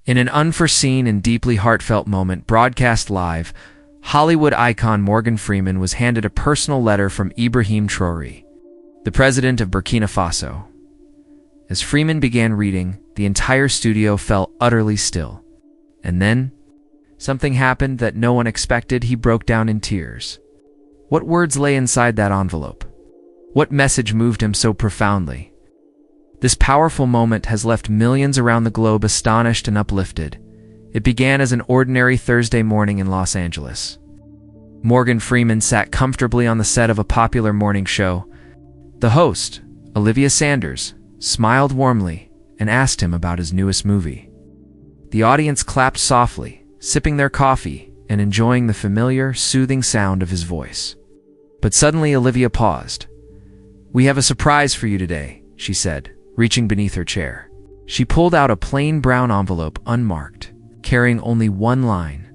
In an unforeseen and deeply heartfelt moment broadcast live, Hollywood icon Morgan Freeman was handed a personal letter from Ibrahim Traoré, the president of Burkina Faso. As Freeman began reading, the entire studio fell utterly still. And then, something happened that no one expected. He broke down in tears. What words lay inside that envelope? What message moved him so profoundly? This powerful moment has left millions around the globe astonished and uplifted. It began as an ordinary Thursday morning in Los Angeles. Morgan Freeman sat comfortably on the set of a popular morning show. The host, Olivia Sanders, smiled warmly and asked him about his newest movie. The audience clapped softly, sipping their coffee and enjoying the familiar, soothing sound of his voice. But suddenly Olivia paused. "We have a surprise for you today," she said, reaching beneath her chair. She pulled out a plain brown envelope unmarked, carrying only one line.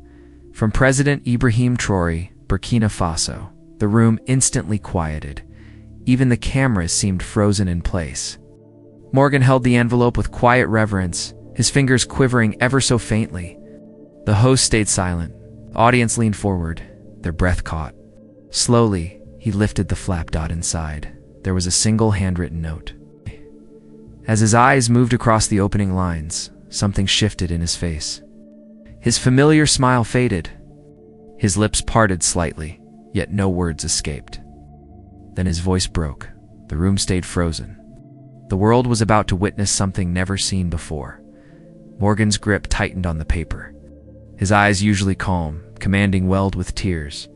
From President Ibrahim Traoré, Burkina Faso. The room instantly quieted. Even the cameras seemed frozen in place. Morgan held the envelope with quiet reverence, his fingers quivering ever so faintly. The host stayed silent. The audience leaned forward, their breath caught. Slowly, he lifted the flap dot inside. There was a single handwritten note. As his eyes moved across the opening lines, something shifted in his face. His familiar smile faded. His lips parted slightly, yet no words escaped. Then his voice broke. The room stayed frozen. The world was about to witness something never seen before. Morgan's grip tightened on the paper. His eyes, usually calm, commanding, welled with tears.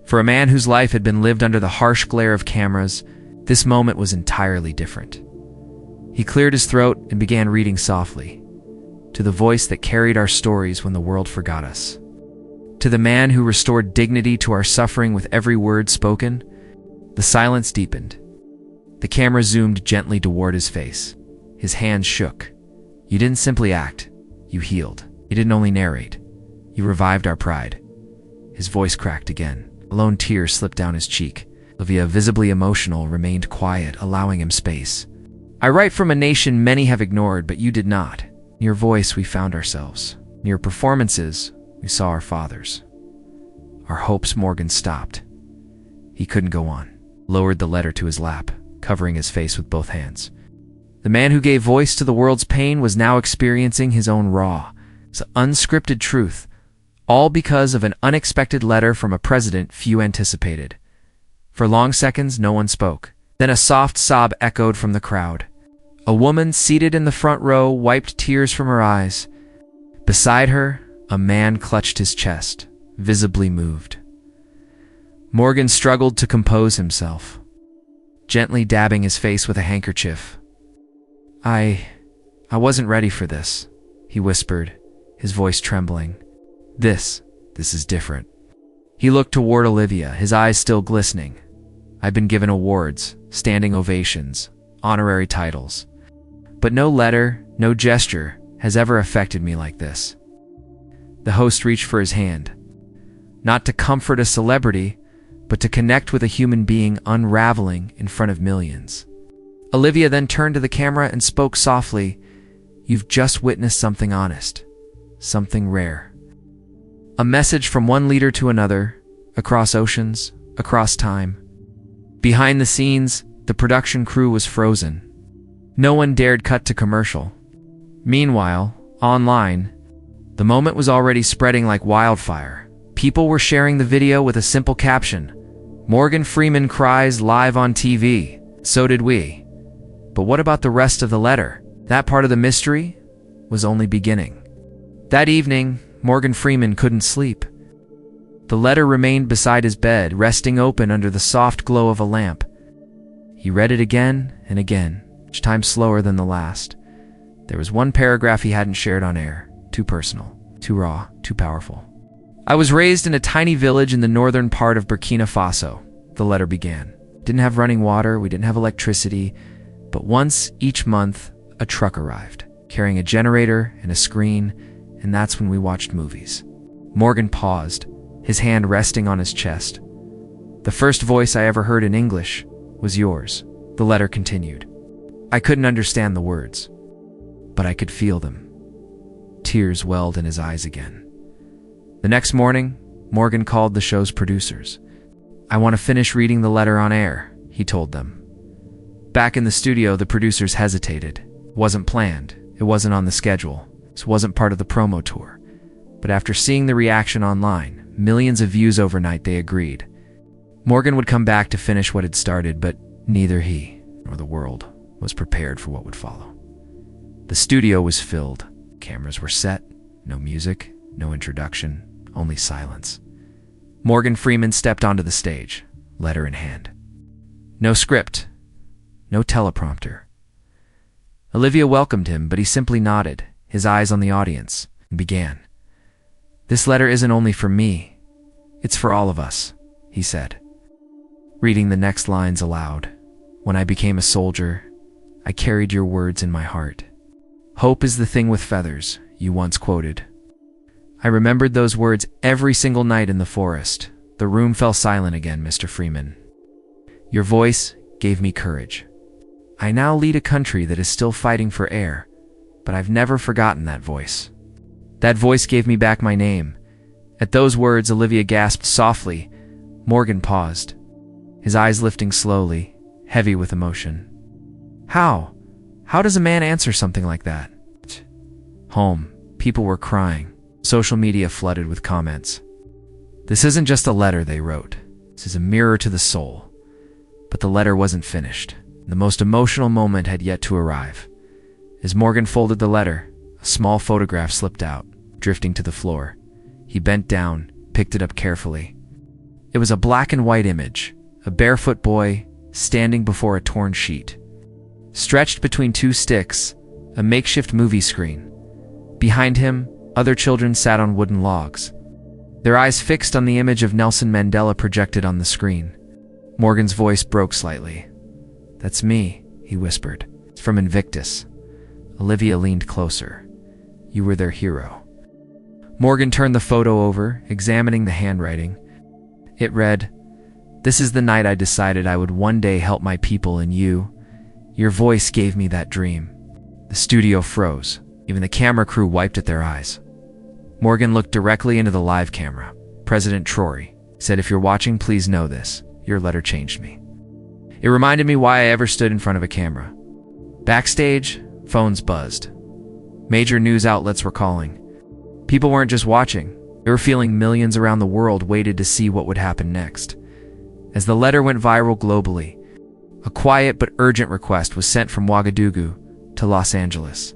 For a man whose life had been lived under the harsh glare of cameras, this moment was entirely different. He cleared his throat and began reading softly. To the voice that carried our stories when the world forgot us. To the man who restored dignity to our suffering with every word spoken. The silence deepened. The camera zoomed gently toward his face. His hands shook. "You didn't simply act. You healed. You didn't only narrate. You revived our pride." His voice cracked again. A lone tear slipped down his cheek. Olivia, visibly emotional, remained quiet, allowing him space. "I write from a nation many have ignored, but you did not. In your voice we found ourselves. In your performances, we saw our fathers. Our hopes." Morgan stopped. He couldn't go on. Lowered the letter to his lap, covering his face with both hands. The man who gave voice to the world's pain was now experiencing his own raw, unscripted truth, all because of an unexpected letter from a president few anticipated. For long seconds, no one spoke. Then a soft sob echoed from the crowd. A woman seated in the front row wiped tears from her eyes. Beside her, a man clutched his chest, visibly moved. Morgan struggled to compose himself, gently dabbing his face with a handkerchief. I wasn't ready for this," he whispered, his voice trembling. This is different." He looked toward Olivia, his eyes still glistening. "I've been given awards, standing ovations, honorary titles. But no letter, no gesture has ever affected me like this." The host reached for his hand. Not to comfort a celebrity, but to connect with a human being unraveling in front of millions. Olivia then turned to the camera and spoke softly. "You've just witnessed something honest, something rare. A message from one leader to another, across oceans, across time." Behind the scenes, the production crew was frozen. No one dared cut to commercial. Meanwhile, online, the moment was already spreading like wildfire. People were sharing the video with a simple caption: "Morgan Freeman cries live on TV. So did we." But what about the rest of the letter? That part of the mystery was only beginning. That evening, Morgan Freeman couldn't sleep. The letter remained beside his bed, resting open under the soft glow of a lamp. He read it again and again, each time slower than the last. There was one paragraph he hadn't shared on air. Too personal, too raw, too powerful. "I was raised in a tiny village in the northern part of Burkina Faso," the letter began. "Didn't have running water, we didn't have electricity, but once each month, a truck arrived, carrying a generator and a screen, and that's when we watched movies." Morgan paused, his hand resting on his chest. "The first voice I ever heard in English was yours," the letter continued. "I couldn't understand the words, but I could feel them. tears welled in his eyes again. The next morning, Morgan called the show's producers. "I want to finish reading the letter on air," he told them. Back in the studio, the producers hesitated. It wasn't planned. It wasn't on the schedule. This wasn't part of the promo tour. But after seeing the reaction online, millions of views overnight, they agreed. Morgan would come back to finish what had started, but neither he nor the world was prepared for what would follow. The studio was filled. Cameras were set. No music, no introduction, only silence. Morgan Freeman stepped onto the stage, letter in hand. No script, no teleprompter. Olivia welcomed him, but he simply nodded, his eyes on the audience, and began. "This letter isn't only for me. It's for all of us," he said. Reading the next lines aloud. "When I became a soldier, I carried your words in my heart. Hope is the thing with feathers, you once quoted. I remembered those words every single night in the forest." The room fell silent again, Mr. Freeman. "Your voice gave me courage. I now lead a country that is still fighting for air, but I've never forgotten that voice. That voice gave me back my name." At those words, Olivia gasped softly. Morgan paused, his eyes lifting slowly, heavy with emotion. How? How does a man answer something like that? Home. People were crying. Social media flooded with comments. "This isn't just a letter," they wrote. "This is a mirror to the soul." But the letter wasn't finished. The most emotional moment had yet to arrive. As Morgan folded the letter, a small photograph slipped out, drifting to the floor. He bent down, picked it up carefully. It was a black and white image, a barefoot boy standing before a torn sheet. Stretched between two sticks, a makeshift movie screen. Behind him, other children sat on wooden logs, their eyes fixed on the image of Nelson Mandela projected on the screen. Morgan's voice broke slightly. "That's me," he whispered. "It's from Invictus." Olivia leaned closer. "You were their hero." Morgan turned the photo over, examining the handwriting. It read, "This is the night I decided I would one day help my people, and your voice gave me that dream." The studio froze. Even the camera crew wiped at their eyes. Morgan looked directly into the live camera. President Traoré said, "If you're watching, please know this. Your letter changed me. It reminded me why I ever stood in front of a camera." Backstage, phones buzzed. Major news outlets were calling. People weren't just watching. They were feeling millions around the world waited to see what would happen next. As the letter went viral globally, a quiet but urgent request was sent from Ouagadougou to Los Angeles.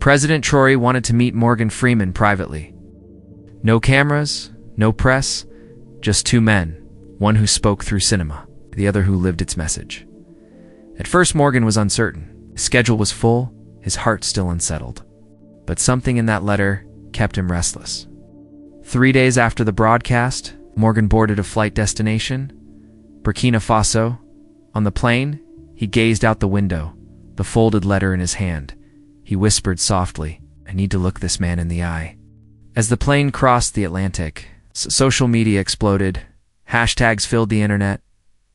President Traoré wanted to meet Morgan Freeman privately. No cameras, no press, just two men, one who spoke through cinema, the other who lived its message. At first, Morgan was uncertain. His schedule was full, his heart still unsettled. But something in that letter kept him restless. 3 days after the broadcast, Morgan boarded a flight destination, Burkina Faso. On the plane, he gazed out the window, the folded letter in his hand. He whispered softly, "I need to look this man in the eye." As the plane crossed the Atlantic, social media exploded. Hashtags filled the internet.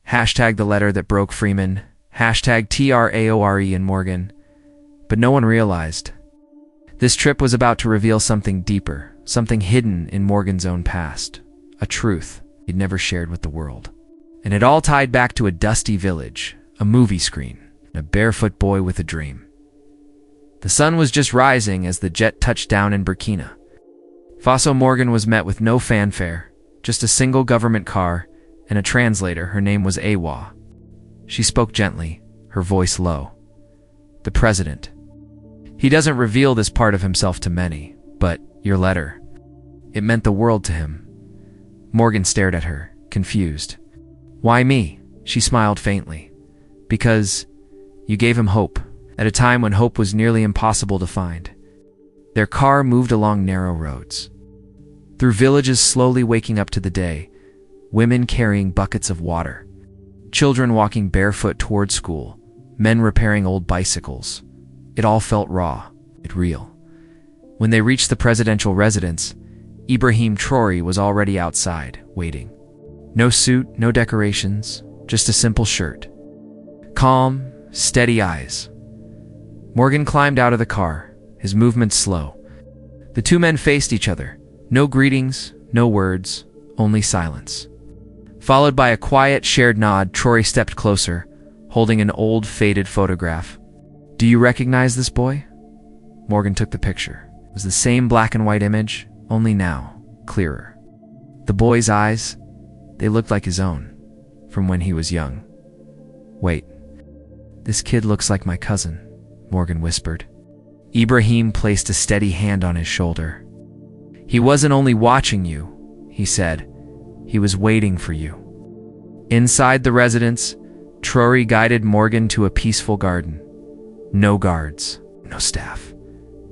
Hashtag the letter that broke Freeman. Hashtag Traoré and Morgan. But no one realized. This trip was about to reveal something deeper, something hidden in Morgan's own past. A truth he'd never shared with the world. And it all tied back to a dusty village, a movie screen, and a barefoot boy with a dream. The sun was just rising as the jet touched down in Burkina Faso. Morgan was met with no fanfare, just a single government car and a translator. Her name was Awa. She spoke gently, her voice low. "The president. He doesn't reveal this part of himself to many, but your letter, it meant the world to him." Morgan stared at her, confused. "Why me?" She smiled faintly. "Because you gave him hope, at a time when hope was nearly impossible to find." Their car moved along narrow roads, through villages slowly waking up to the day, women carrying buckets of water, children walking barefoot toward school, men repairing old bicycles. It all felt raw, yet real. When they reached the presidential residence, Ibrahim Traoré was already outside, waiting. No suit, no decorations, just a simple shirt. Calm, steady eyes. Morgan climbed out of the car, his movements slow. The two men faced each other. No greetings, no words, only silence. Followed by a quiet, shared nod, Traoré stepped closer, holding an old, faded photograph. "Do you recognize this boy?" Morgan took the picture. It was the same black and white image, only now, clearer. The boy's eyes, they looked like his own, from when he was young. "Wait, this kid looks like my cousin," Morgan whispered. Ibrahim placed a steady hand on his shoulder. "He wasn't only watching you," he said. "He was waiting for you." Inside the residence, Traoré guided Morgan to a peaceful garden. No guards, no staff,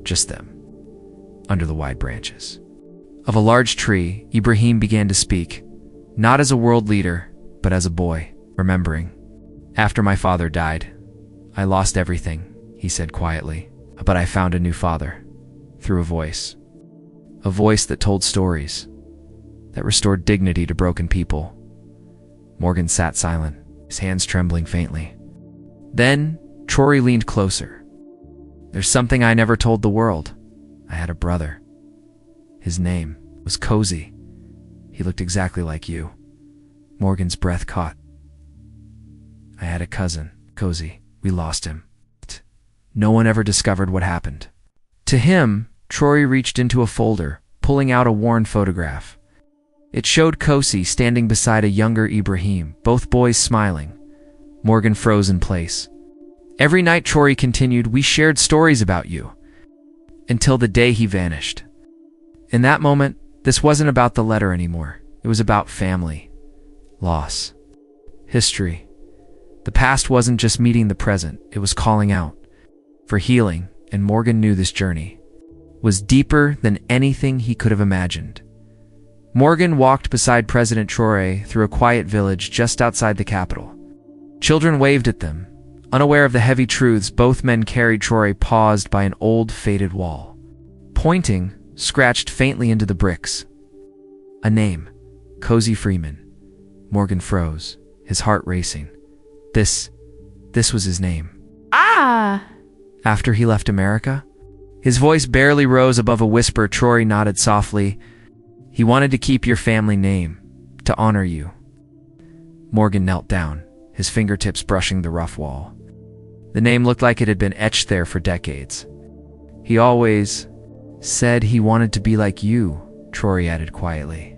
just them, under the wide branches of a large tree. Ibrahim began to speak, not as a world leader, but as a boy, remembering. "After my father died, I lost everything," he said quietly. "But I found a new father, through a voice that told stories, that restored dignity to broken people." Morgan sat silent, his hands trembling faintly. Then Traoré leaned closer. "There's something I never told the world. I had a brother. His name was Cozy. He looked exactly like you." Morgan's breath caught. "I had a cousin, Cozy. We lost him. No one ever discovered what happened." To him, Traoré reached into a folder, pulling out a worn photograph. It showed Cozy standing beside a younger Ibrahim, both boys smiling. Morgan froze in place. "Every night," Traoré continued, "we shared stories about you, until the day he vanished." In that moment, this wasn't about the letter anymore. It was about family, loss, history. The past wasn't just meeting the present, it was calling out for healing, and Morgan knew this journey was deeper than anything he could have imagined. Morgan walked beside President Traoré through a quiet village just outside the capital. Children waved at them. Unaware of the heavy truths both men carried, Traoré paused by an old, faded wall. Pointing, scratched faintly into the bricks. A name, Cozy Freeman. Morgan froze, his heart racing. This was his name. Ah! After he left America? His voice barely rose above a whisper. Traoré nodded softly. "He wanted to keep your family name, to honor you." Morgan knelt down, his fingertips brushing the rough wall. The name looked like it had been etched there for decades. "He always said he wanted to be like you," Traoré added quietly.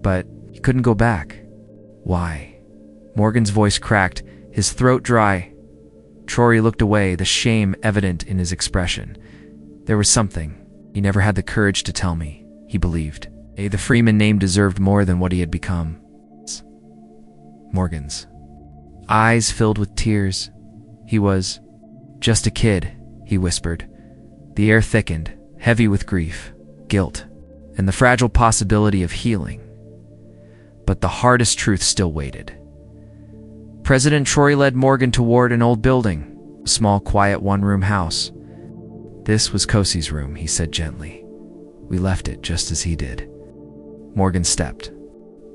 "But he couldn't go back." "Why?" Morgan's voice cracked, his throat dry. Traoré looked away, the shame evident in his expression. There was something. He never had the courage to tell me, he believed. The Freeman name deserved more than what he had become. Morgan's eyes filled with tears. "He was just a kid," he whispered. The air thickened, heavy with grief, guilt, and the fragile possibility of healing. But the hardest truth still waited. President Traoré led Morgan toward an old building, a small, quiet one-room house. "This was Cozy's room," he said gently. "We left it just as he did." Morgan stepped.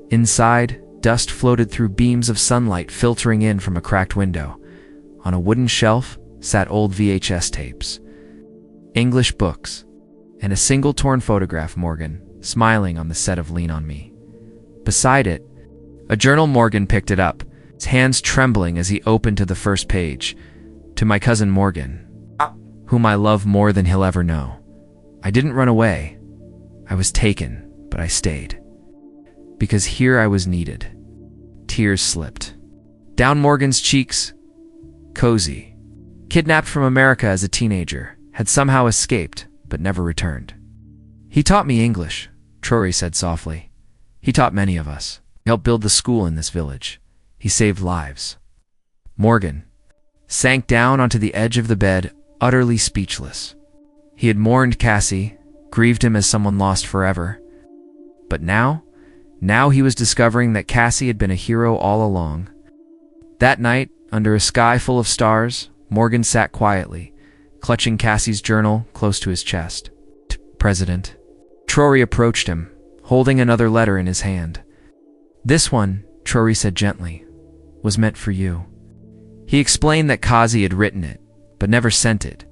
Inside, dust floated through beams of sunlight filtering in from a cracked window. On a wooden shelf sat old VHS tapes, English books, and a single torn photograph. Morgan, smiling on the set of Lean on Me. Beside it, a journal. Morgan picked it up, his hands trembling as he opened to the first page. "To my cousin Morgan, whom I love more than he'll ever know. I didn't run away. I was taken, but I stayed. Because here I was needed." Tears slipped down Morgan's cheeks. Cozy, kidnapped from America as a teenager, had somehow escaped, but never returned. "He taught me English," Traoré said softly. "He taught many of us. He helped build the school in this village. He saved lives." Morgan sank down onto the edge of the bed, utterly speechless. He had mourned Cassie, grieved him as someone lost forever. But now he was discovering that Cassie had been a hero all along. That night, under a sky full of stars, Morgan sat quietly, clutching Cassie's journal close to his chest. "President." Traoré approached him, holding another letter in his hand. "This one," Traoré said gently, "was meant for you." He explained that Cozy had written it, but never sent it.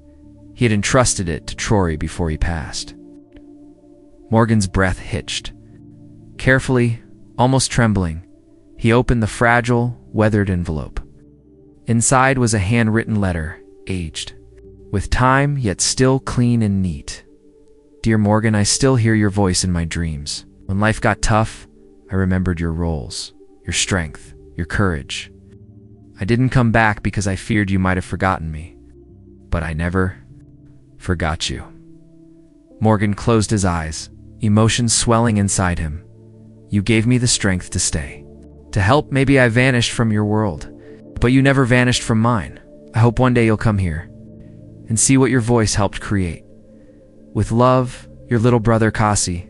He had entrusted it to Traoré before he passed. Morgan's breath hitched. Carefully, almost trembling, he opened the fragile, weathered envelope. Inside was a handwritten letter, aged, with time yet still clean and neat. Dear Morgan, I still hear your voice in my dreams. When life got tough, I remembered your roles, your strength, your courage. I didn't come back because I feared you might have forgotten me, but I never forgot you. Morgan closed his eyes, emotions swelling inside him. You gave me the strength to stay. To help, maybe I vanished from your world, but you never vanished from mine. I hope one day you'll come here and see what your voice helped create. With love, your little brother Kasi.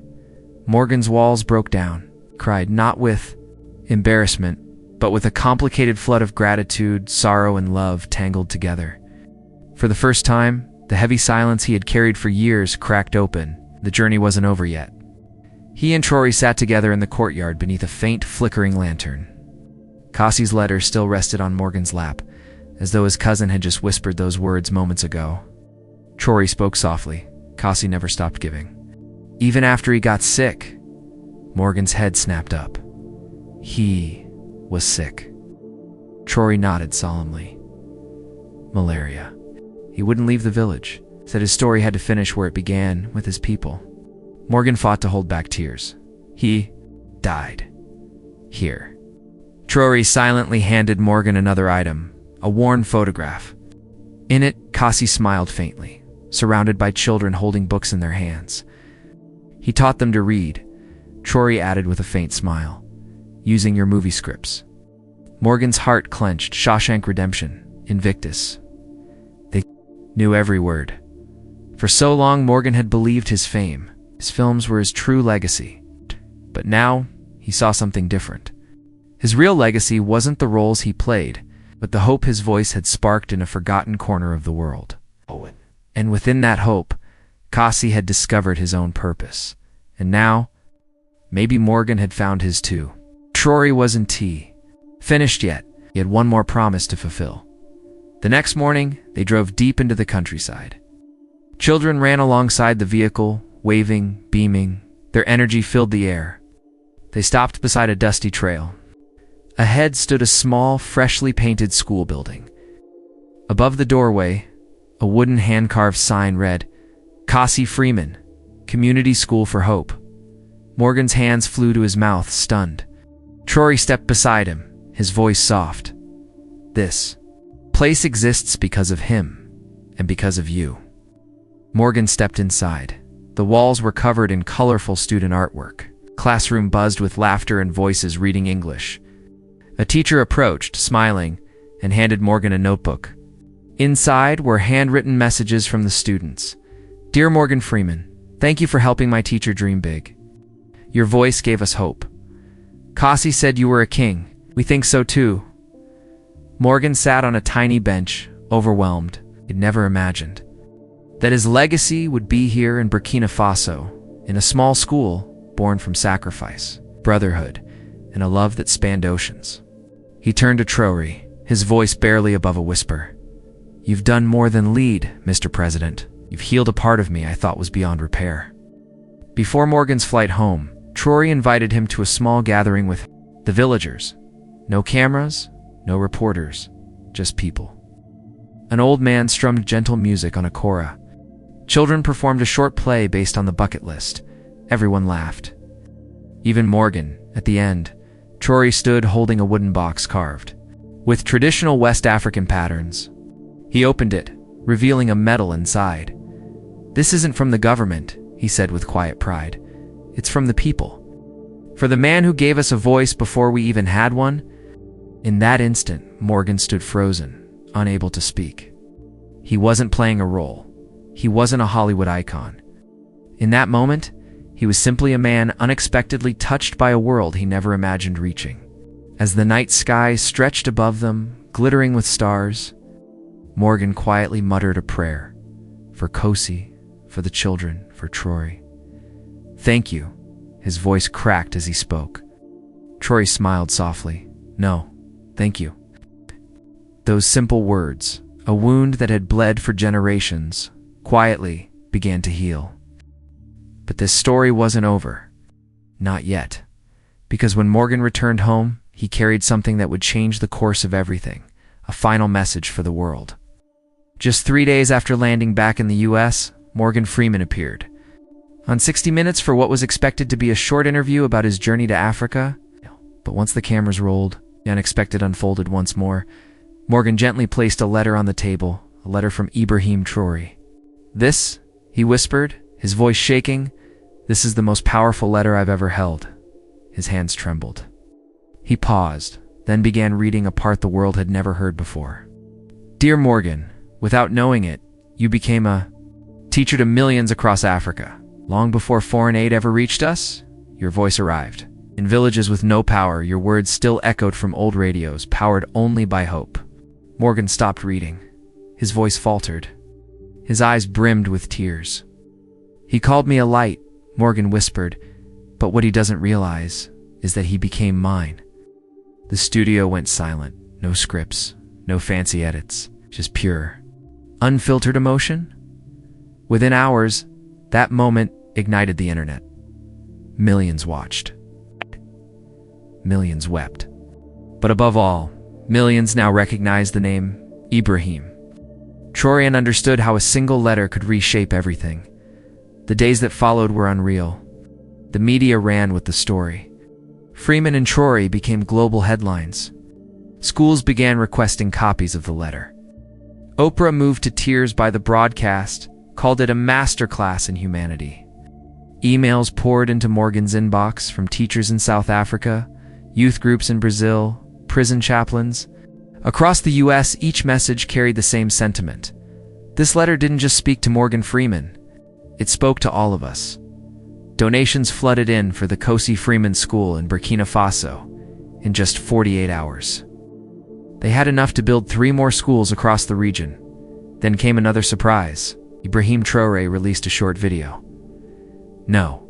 Morgan's walls broke down, cried not with embarrassment, but with a complicated flood of gratitude, sorrow, and love tangled together. For the first time, the heavy silence he had carried for years cracked open. The journey wasn't over yet. He and Traoré sat together in the courtyard beneath a faint, flickering lantern. Kasi's letter still rested on Morgan's lap, as though his cousin had just whispered those words moments ago. Traoré spoke softly. Kasi never stopped giving. Even after he got sick, Morgan's head snapped up. He was sick. Traoré nodded solemnly. Malaria. He wouldn't leave the village, said his story had to finish where it began, with his people. Morgan fought to hold back tears. He died. Here. Traoré silently handed Morgan another item, a worn photograph. In it, Kasi smiled faintly, surrounded by children holding books in their hands. He taught them to read, Traoré added with a faint smile, using your movie scripts. Morgan's heart clenched. Shawshank Redemption, Invictus. They knew every word. For so long, Morgan had believed his fame. His films were his true legacy. But now, he saw something different. His real legacy wasn't the roles he played, but the hope his voice had sparked in a forgotten corner of the world. And within that hope, Kasi had discovered his own purpose. And now, maybe Morgan had found his too. Traoré wasn't finished yet. He had one more promise to fulfill. The next morning, they drove deep into the countryside. Children ran alongside the vehicle, waving, beaming. Their energy filled the air. They stopped beside a dusty trail. Ahead stood a small, freshly painted school building. Above the doorway, a wooden hand-carved sign read, Kasi Freeman, Community School for Hope. Morgan's hands flew to his mouth, stunned. Traoré stepped beside him, his voice soft. This place exists because of him, and because of you. Morgan stepped inside. The walls were covered in colorful student artwork. Classroom buzzed with laughter and voices reading English. A teacher approached, smiling, and handed Morgan a notebook. Inside were handwritten messages from the students. Dear Morgan Freeman, thank you for helping my teacher dream big. Your voice gave us hope. Kasi said you were a king. We think so too. Morgan sat on a tiny bench, overwhelmed. He'd never imagined that his legacy would be here in Burkina Faso, in a small school born from sacrifice, brotherhood, and a love that spanned oceans. He turned to Traoré, his voice barely above a whisper. You've done more than lead, Mr. President. You've healed a part of me I thought was beyond repair. Before Morgan's flight home, Traoré invited him to a small gathering with the villagers. No cameras, no reporters, just people. An old man strummed gentle music on a kora. Children performed a short play based on the bucket list. Everyone laughed. Even Morgan, at the end. Traoré stood holding a wooden box carved with traditional West African patterns. He opened it, revealing a medal inside. This isn't from the government, he said with quiet pride. It's from the people. For the man who gave us a voice before we even had one. In that instant, Morgan stood frozen, unable to speak. He wasn't playing a role. He wasn't a Hollywood icon. In that moment, he was simply a man unexpectedly touched by a world he never imagined reaching. As the night sky stretched above them, glittering with stars, Morgan quietly muttered a prayer. For Kosi, for the children, for Traoré. Thank you. His voice cracked as he spoke. Traoré smiled softly. No, thank you. Those simple words, a wound that had bled for generations, quietly began to heal. But But this story wasn't over. Not yet. Because when Morgan returned home, he carried something that would change the course of everything, a final message for the world. Just 3 days after landing back in the US, Morgan Freeman appeared on 60 Minutes for what was expected to be a short interview about his journey to Africa. But once the cameras rolled, the unexpected unfolded once more. Morgan gently placed a letter on the table, a letter from Ibrahim Traoré. "This," he whispered, his voice shaking, "this is the most powerful letter I've ever held." His hands trembled. He paused, then began reading a part the world had never heard before. "Dear Morgan, without knowing it, you became a teacher to millions across Africa. Long before foreign aid ever reached us, your voice arrived. In villages with no power, your words still echoed from old radios, powered only by hope." Morgan stopped reading. His voice faltered. His eyes brimmed with tears. "He called me a light," Morgan whispered, "but what he doesn't realize is that he became mine." The studio went silent. No scripts, no fancy edits, just pure, unfiltered emotion. Within hours, that moment ignited the internet. Millions watched. Millions wept. But above all, millions now recognized the name Ibrahim Traoré and understood how a single letter could reshape everything. The days that followed were unreal. The media ran with the story. Freeman and Traoré became global headlines. Schools began requesting copies of the letter. Oprah, moved to tears by the broadcast, called it a masterclass in humanity. Emails poured into Morgan's inbox from teachers in South Africa, youth groups in Brazil, prison chaplains. Across the US, each message carried the same sentiment. This letter didn't just speak to Morgan Freeman. It spoke to all of us. Donations flooded in for the Kosi Freeman School in Burkina Faso in just 48 hours. They had enough to build 3 more schools across the region. Then came another surprise. Ibrahim Traoré released a short video. No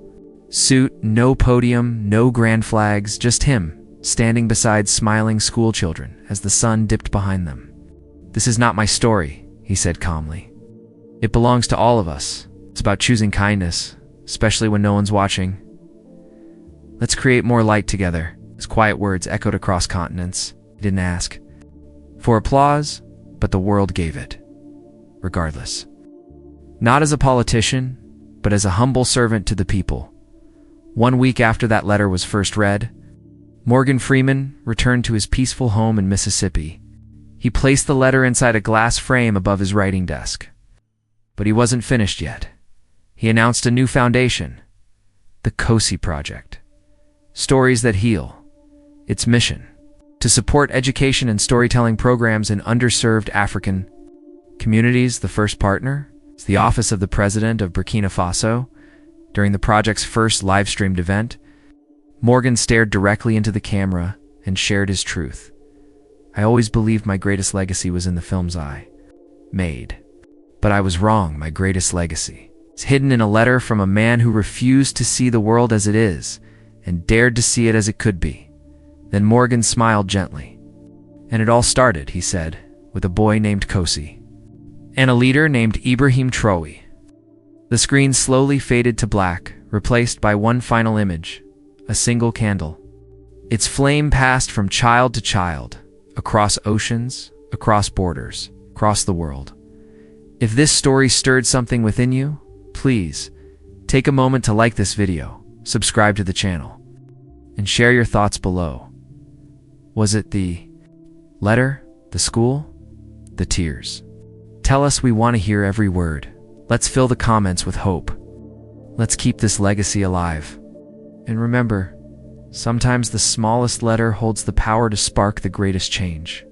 suit, no podium, no grand flags, just him, standing beside smiling school children as the sun dipped behind them. "This is not my story," he said calmly. "It belongs to all of us. It's about choosing kindness, especially when no one's watching. Let's create more light together." His quiet words echoed across continents. He didn't ask for applause, but the world gave it, regardless. Not as a politician, but as a humble servant to the people. 1 week after that letter was first read, Morgan Freeman returned to his peaceful home in Mississippi. He placed the letter inside a glass frame above his writing desk. But he wasn't finished yet. He announced a new foundation, the Kosi Project. Stories that heal. Its mission: to support education and storytelling programs in underserved African communities. The first partner is the Office of the President of Burkina Faso. During the project's first live-streamed event, Morgan stared directly into the camera and shared his truth. "I always believed my greatest legacy was in the films I made. But I was wrong. My greatest legacy is hidden in a letter from a man who refused to see the world as it is and dared to see it as it could be." Then Morgan smiled gently. "And it all started," he said, "with a boy named Kosi and a leader named Ibrahim Traoré." The screen slowly faded to black, replaced by one final image, a single candle. Its flame passed from child to child, across oceans, across borders, across the world. If this story stirred something within you, please take a moment to like this video, subscribe to the channel, and share your thoughts below. Was it the letter, the school, the tears? Tell us. We want to hear every word. Let's fill the comments with hope. Let's keep this legacy alive. And remember, sometimes the smallest letter holds the power to spark the greatest change.